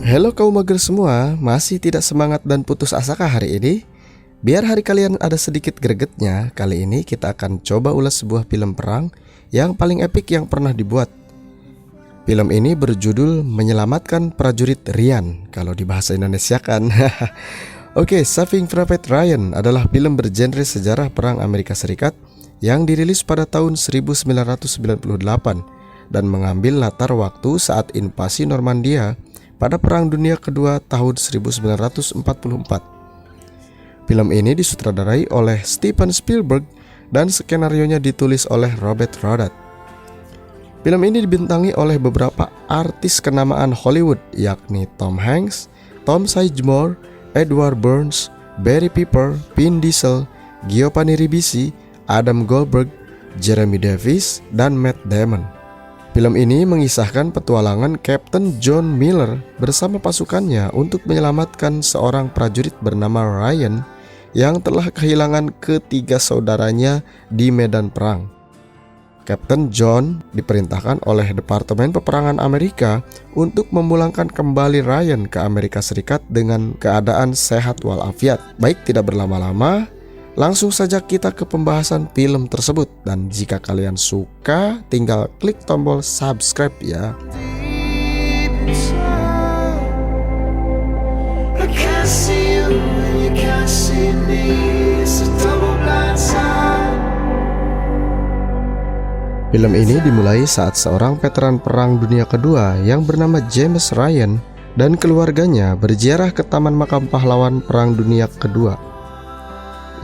Halo kaum mager semua, masih tidak semangat dan putus asakah hari ini? Biar hari kalian ada sedikit gregetnya, kali ini kita akan coba ulas sebuah film perang yang paling epik yang pernah dibuat. Film ini berjudul Menyelamatkan Prajurit Ryan, kalau di bahasa Indonesia kan. Oke, Saving Private Ryan adalah film bergenre sejarah perang Amerika Serikat yang dirilis pada tahun 1998 dan mengambil latar waktu saat invasi Normandia pada Perang Dunia Kedua tahun 1944. Film ini disutradarai oleh Steven Spielberg dan skenarionya ditulis oleh Robert Rodat. Film ini dibintangi oleh beberapa artis kenamaan Hollywood, yakni Tom Hanks, Tom Sizemore, Edward Burns, Barry Pepper, Vin Diesel, Giovanni Ribisi, Adam Goldberg, Jeremy Davies, dan Matt Damon. Film ini mengisahkan petualangan Kapten John Miller bersama pasukannya untuk menyelamatkan seorang prajurit bernama Ryan yang telah kehilangan ketiga saudaranya di medan perang. Kapten John diperintahkan oleh Departemen Peperangan Amerika untuk memulangkan kembali Ryan ke Amerika Serikat dengan keadaan sehat walafiat. Baik, tidak berlama-lama, langsung saja kita ke pembahasan film tersebut. Dan jika kalian suka, tinggal klik tombol subscribe ya. Film ini dimulai saat seorang veteran Perang Dunia Kedua yang bernama James Ryan dan keluarganya berziarah ke Taman Makam Pahlawan Perang Dunia Kedua.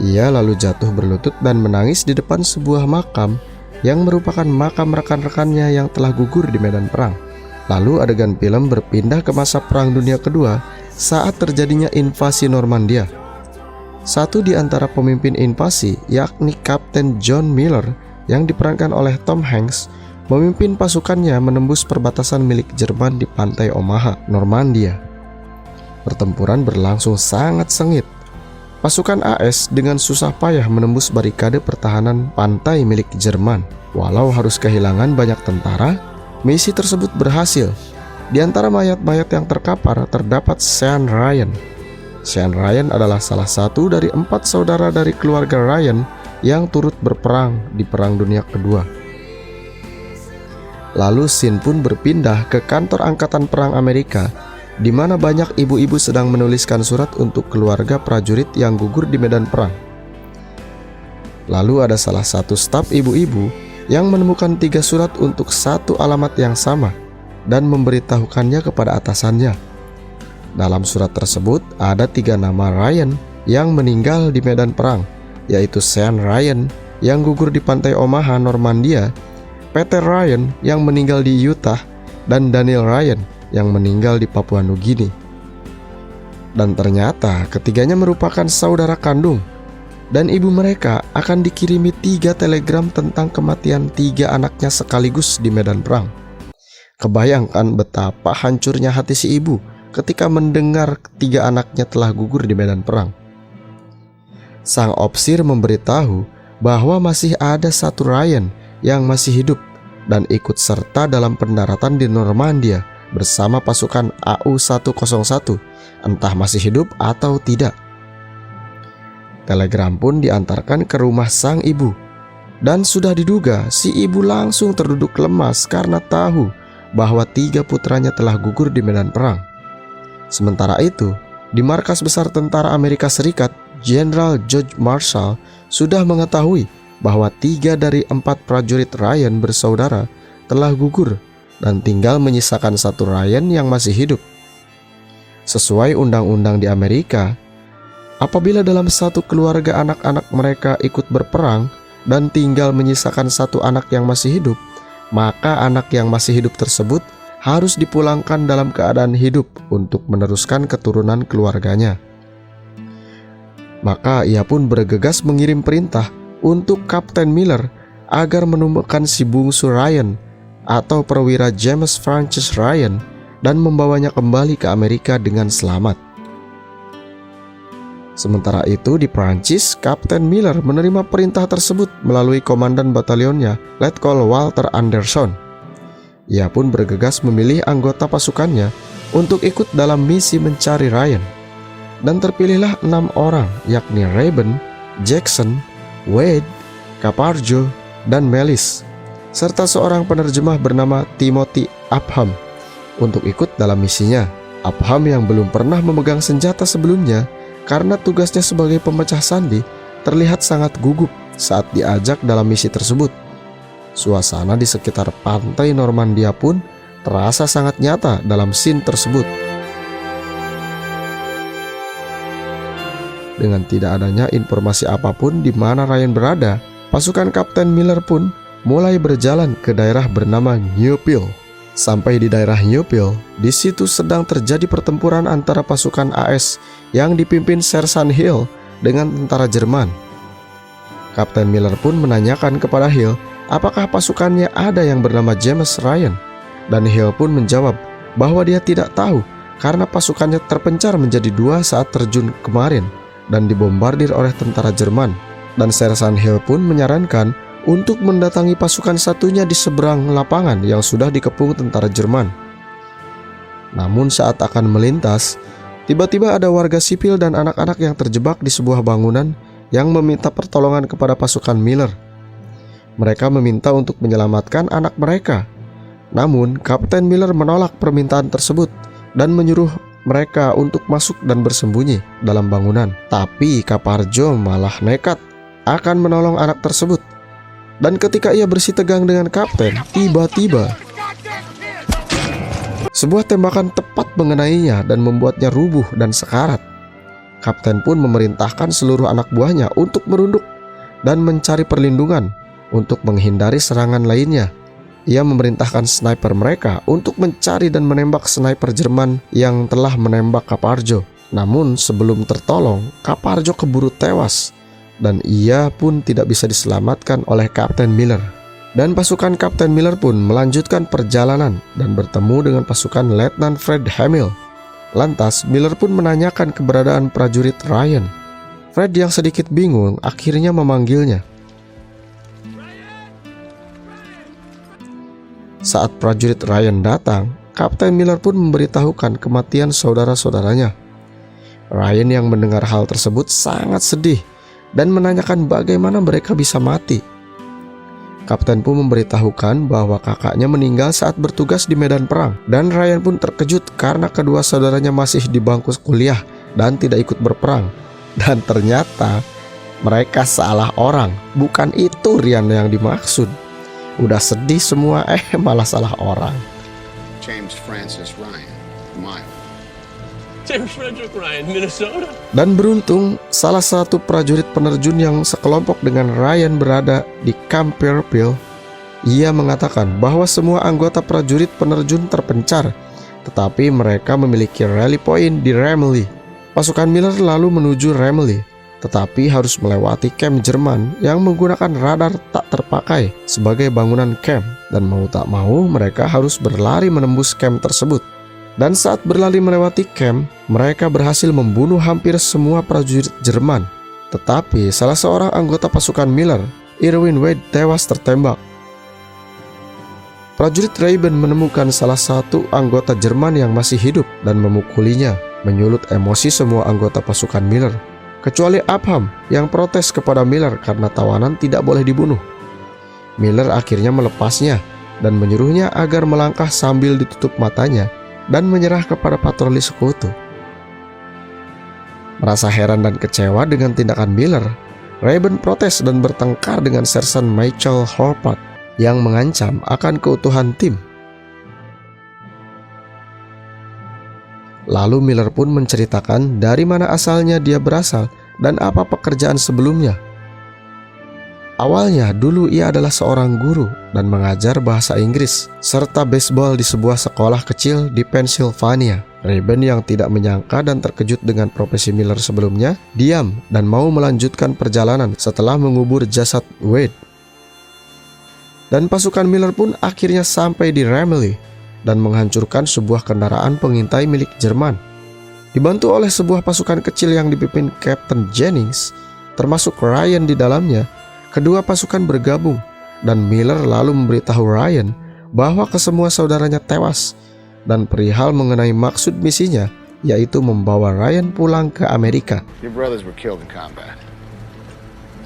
Ia lalu jatuh berlutut dan menangis di depan sebuah makam yang merupakan makam rekan-rekannya yang telah gugur di medan perang. Lalu adegan film berpindah ke masa Perang Dunia Kedua saat terjadinya invasi Normandia. Satu di antara pemimpin invasi, yakni Kapten John Miller yang diperankan oleh Tom Hanks, memimpin pasukannya menembus perbatasan milik Jerman di pantai Omaha, Normandia. Pertempuran berlangsung sangat sengit. Pasukan AS dengan susah payah menembus barikade pertahanan pantai milik Jerman. Walau harus kehilangan banyak tentara, misi tersebut berhasil. Di antara mayat-mayat yang terkapar terdapat Sean Ryan. Sean Ryan adalah salah satu dari 4 saudara dari keluarga Ryan yang turut berperang di Perang Dunia Kedua. Lalu scene pun berpindah ke kantor Angkatan Perang Amerika, di mana banyak ibu-ibu sedang menuliskan surat untuk keluarga prajurit yang gugur di medan perang. Lalu ada salah satu staf ibu-ibu yang menemukan 3 surat untuk satu alamat yang sama dan memberitahukannya kepada atasannya. Dalam surat tersebut ada 3 nama Ryan yang meninggal di medan perang, yaitu Sean Ryan yang gugur di pantai Omaha, Normandia, Peter Ryan yang meninggal di Utah, dan Daniel Ryan yang meninggal di Papua Nugini. Dan ternyata ketiganya merupakan saudara kandung, dan ibu mereka akan dikirimi 3 telegram tentang kematian 3 anaknya sekaligus di medan perang. Kebayangkan betapa hancurnya hati si ibu ketika mendengar 3 anaknya telah gugur di medan perang. Sang opsir memberitahu bahwa masih ada satu Ryan yang masih hidup dan ikut serta dalam pendaratan di Normandia bersama pasukan AU-101, entah masih hidup atau tidak. Telegram pun diantarkan ke rumah sang ibu, dan sudah diduga si ibu langsung terduduk lemas karena tahu bahwa 3 putranya telah gugur di medan perang. Sementara itu, di markas besar tentara Amerika Serikat, Jenderal George Marshall sudah mengetahui bahwa 3 dari 4 prajurit Ryan bersaudara telah gugur dan tinggal menyisakan satu Ryan yang masih hidup. Sesuai undang-undang di Amerika, apabila dalam satu keluarga anak-anak mereka ikut berperang dan tinggal menyisakan satu anak yang masih hidup, maka anak yang masih hidup tersebut harus dipulangkan dalam keadaan hidup untuk meneruskan keturunan keluarganya. Maka ia pun bergegas mengirim perintah untuk Kapten Miller agar menemukan si bungsu Ryan atau perwira James Francis Ryan dan membawanya kembali ke Amerika dengan selamat. Sementara itu di Prancis, Kapten Miller menerima perintah tersebut melalui komandan batalionnya, Letkol Walter Anderson. Ia pun bergegas memilih anggota pasukannya untuk ikut dalam misi mencari Ryan. Dan terpilihlah 6 orang, yakni Rayben, Jackson, Wade, Caparzo, dan Melis, serta seorang penerjemah bernama Timothy Upham untuk ikut dalam misinya. Upham yang belum pernah memegang senjata sebelumnya karena tugasnya sebagai pemecah sandi terlihat sangat gugup saat diajak dalam misi tersebut. Suasana di sekitar pantai Normandia pun terasa sangat nyata dalam scene tersebut. Dengan tidak adanya informasi apapun di mana Ryan berada, pasukan Kapten Miller pun mulai berjalan ke daerah bernama Newpeel. Sampai di daerah Newpeel, di situ sedang terjadi pertempuran antara pasukan AS yang dipimpin Sersan Hill dengan tentara Jerman. Kapten Miller pun menanyakan kepada Hill apakah pasukannya ada yang bernama James Ryan, dan Hill pun menjawab bahwa dia tidak tahu karena pasukannya terpencar menjadi 2 saat terjun kemarin dan dibombardir oleh tentara Jerman. Dan Sersan Hill pun menyarankan untuk mendatangi pasukan satunya di seberang lapangan yang sudah dikepung tentara Jerman. Namun saat akan melintas, tiba-tiba ada warga sipil dan anak-anak yang terjebak di sebuah bangunan yang meminta pertolongan kepada pasukan Miller. Mereka meminta untuk menyelamatkan anak mereka. Namun Kapten Miller menolak permintaan tersebut dan menyuruh mereka untuk masuk dan bersembunyi dalam bangunan. Tapi Caparzo malah nekat akan menolong anak tersebut. Dan ketika ia bersitegang dengan kapten, tiba-tiba sebuah tembakan tepat mengenainya dan membuatnya rubuh dan sekarat. Kapten pun memerintahkan seluruh anak buahnya untuk merunduk dan mencari perlindungan untuk menghindari serangan lainnya. Ia memerintahkan sniper mereka untuk mencari dan menembak sniper Jerman yang telah menembak Caparzo. Namun sebelum tertolong, Caparzo keburu tewas dan ia pun tidak bisa diselamatkan oleh Kapten Miller. Dan pasukan Kapten Miller pun melanjutkan perjalanan dan bertemu dengan pasukan Letnan Fred Hamill. Lantas Miller pun menanyakan keberadaan prajurit Ryan. Fred yang sedikit bingung akhirnya memanggilnya. Saat prajurit Ryan datang, Kapten Miller pun memberitahukan kematian saudara-saudaranya. Ryan yang mendengar hal tersebut sangat sedih dan menanyakan bagaimana mereka bisa mati. Kapten pun memberitahukan bahwa kakaknya meninggal saat bertugas di medan perang, dan Ryan pun terkejut karena kedua saudaranya masih di bangku kuliah dan tidak ikut berperang. Dan ternyata mereka salah orang, bukan itu Ryan yang dimaksud. Udah sedih semua, malah salah orang. James Francis Ryan, Mile. James Frederick Ryan, Minnesota. Dan beruntung, salah satu prajurit penerjun yang sekelompok dengan Ryan berada di Camp Fairfield. Ia mengatakan bahwa semua anggota prajurit penerjun terpencar, tetapi mereka memiliki rally point di Ramilly. Pasukan Miller lalu menuju Ramilly, tetapi harus melewati camp Jerman yang menggunakan radar tak terpakai sebagai bangunan camp, dan mau tak mau mereka harus berlari menembus camp tersebut. Dan saat berlari melewati camp, mereka berhasil membunuh hampir semua prajurit Jerman. Tetapi salah seorang anggota pasukan Miller, Irwin Wade, tewas tertembak. Prajurit Rayben menemukan salah satu anggota Jerman yang masih hidup dan memukulinya, menyulut emosi semua anggota pasukan Miller, kecuali Upham yang protes kepada Miller karena tawanan tidak boleh dibunuh. Miller akhirnya melepasnya dan menyuruhnya agar melangkah sambil ditutup matanya dan menyerah kepada patroli sekutu. Merasa heran dan kecewa dengan tindakan Miller, Rayben protes dan bertengkar dengan Sersan Michael Horpat yang mengancam akan keutuhan tim. Lalu Miller pun menceritakan dari mana asalnya dia berasal dan apa pekerjaan sebelumnya. Awalnya dulu ia adalah seorang guru dan mengajar bahasa Inggris serta baseball di sebuah sekolah kecil di Pennsylvania. Rayben yang tidak menyangka dan terkejut dengan profesi Miller sebelumnya, diam dan mau melanjutkan perjalanan setelah mengubur jasad Wade. Dan pasukan Miller pun akhirnya sampai di Ramilly dan menghancurkan sebuah kendaraan pengintai milik Jerman. Dibantu oleh sebuah pasukan kecil yang dipimpin Captain Jennings, termasuk Ryan di dalamnya, kedua pasukan bergabung dan Miller lalu memberitahu Ryan bahwa kesemua saudaranya tewas dan perihal mengenai maksud misinya, yaitu membawa Ryan pulang ke Amerika. Your brothers were killed in combat.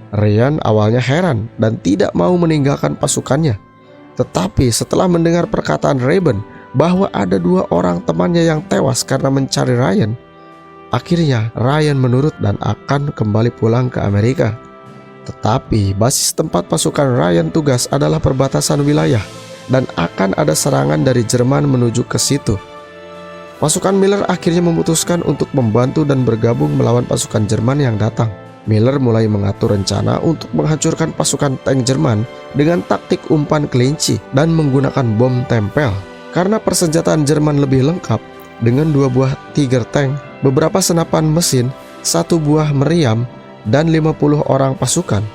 Ryan awalnya heran dan tidak mau meninggalkan pasukannya. Tetapi setelah mendengar perkataan Rayburn bahwa ada 2 orang temannya yang tewas karena mencari Ryan, akhirnya Ryan menurut dan akan kembali pulang ke Amerika. Tetapi basis tempat pasukan Ryan tugas adalah perbatasan wilayah dan akan ada serangan dari Jerman menuju ke situ. Pasukan Miller akhirnya memutuskan untuk membantu dan bergabung melawan pasukan Jerman yang datang. Miller mulai mengatur rencana untuk menghancurkan pasukan tank Jerman dengan taktik umpan kelinci dan menggunakan bom tempel. Karena persenjataan Jerman lebih lengkap dengan 2 buah Tiger tank, beberapa senapan mesin, 1 buah meriam, dan 50 orang pasukan.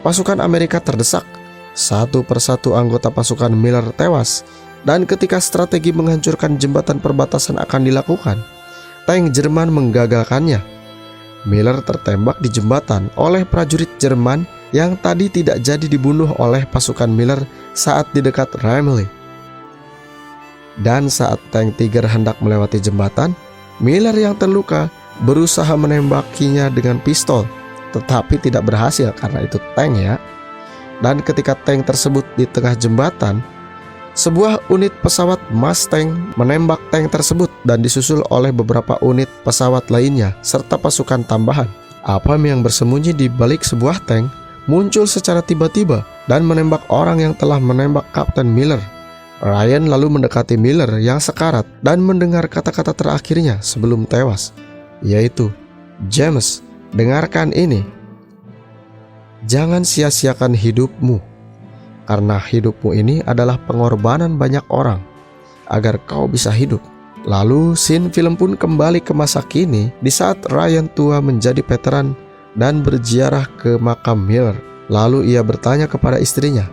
Pasukan Amerika terdesak. Satu persatu anggota pasukan Miller tewas, dan ketika strategi menghancurkan jembatan perbatasan akan dilakukan, tank Jerman menggagalkannya. Miller tertembak di jembatan oleh prajurit Jerman yang tadi tidak jadi dibunuh oleh pasukan Miller saat di dekat Ramley. Dan saat tank Tiger hendak melewati jembatan, Miller yang terluka berusaha menembakinya dengan pistol, tetapi tidak berhasil karena itu tank ya. Dan ketika tank tersebut di tengah jembatan, sebuah unit pesawat Mustang menembak tank tersebut dan disusul oleh beberapa unit pesawat lainnya serta pasukan tambahan. Apam yang bersembunyi di balik sebuah tank muncul secara tiba-tiba dan menembak orang yang telah menembak Kapten Miller. Ryan lalu mendekati Miller yang sekarat dan mendengar kata-kata terakhirnya sebelum tewas, yaitu, "James, dengarkan ini. Jangan sia-siakan hidupmu, karena hidupmu ini adalah pengorbanan banyak orang agar kau bisa hidup." Lalu scene film pun kembali ke masa kini di saat Ryan tua menjadi veteran dan berziarah ke makam Miller. Lalu ia bertanya kepada istrinya,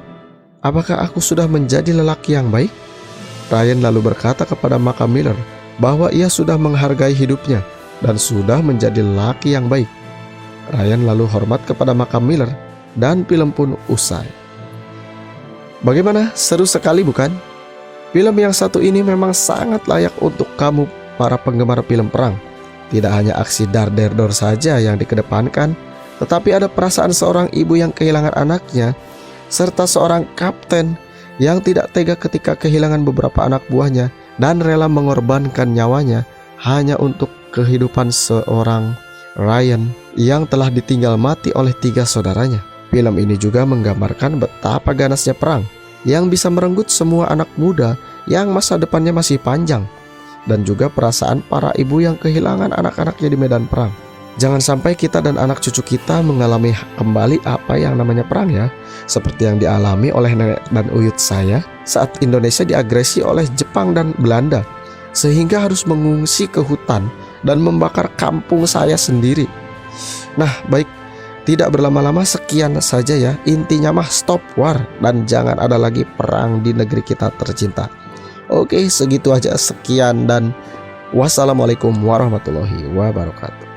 "Apakah aku sudah menjadi lelaki yang baik?" Ryan lalu berkata kepada makam Miller bahwa ia sudah menghargai hidupnya dan sudah menjadi lelaki yang baik. Ryan lalu hormat kepada makam Miller dan film pun usai. Bagaimana? Seru sekali bukan? Film yang satu ini memang sangat layak untuk kamu para penggemar film perang. Tidak hanya aksi dar-der-dor saja yang dikedepankan, tetapi ada perasaan seorang ibu yang kehilangan anaknya, serta seorang kapten yang tidak tega ketika kehilangan beberapa anak buahnya dan rela mengorbankan nyawanya hanya untuk kehidupan seorang Ryan yang telah ditinggal mati oleh 3 saudaranya. Film ini juga menggambarkan betapa ganasnya perang yang bisa merenggut semua anak muda yang masa depannya masih panjang, dan juga perasaan para ibu yang kehilangan anak-anaknya di medan perang. Jangan sampai kita dan anak cucu kita mengalami kembali apa yang namanya perang ya, seperti yang dialami oleh nenek dan uyut saya saat Indonesia diagresi oleh Jepang dan Belanda, sehingga harus mengungsi ke hutan dan membakar kampung saya sendiri. Nah, baik, tidak berlama-lama, sekian saja ya. Intinya mah stop war dan jangan ada lagi perang di negeri kita tercinta. Oke, segitu aja, sekian dan wassalamualaikum warahmatullahi wabarakatuh.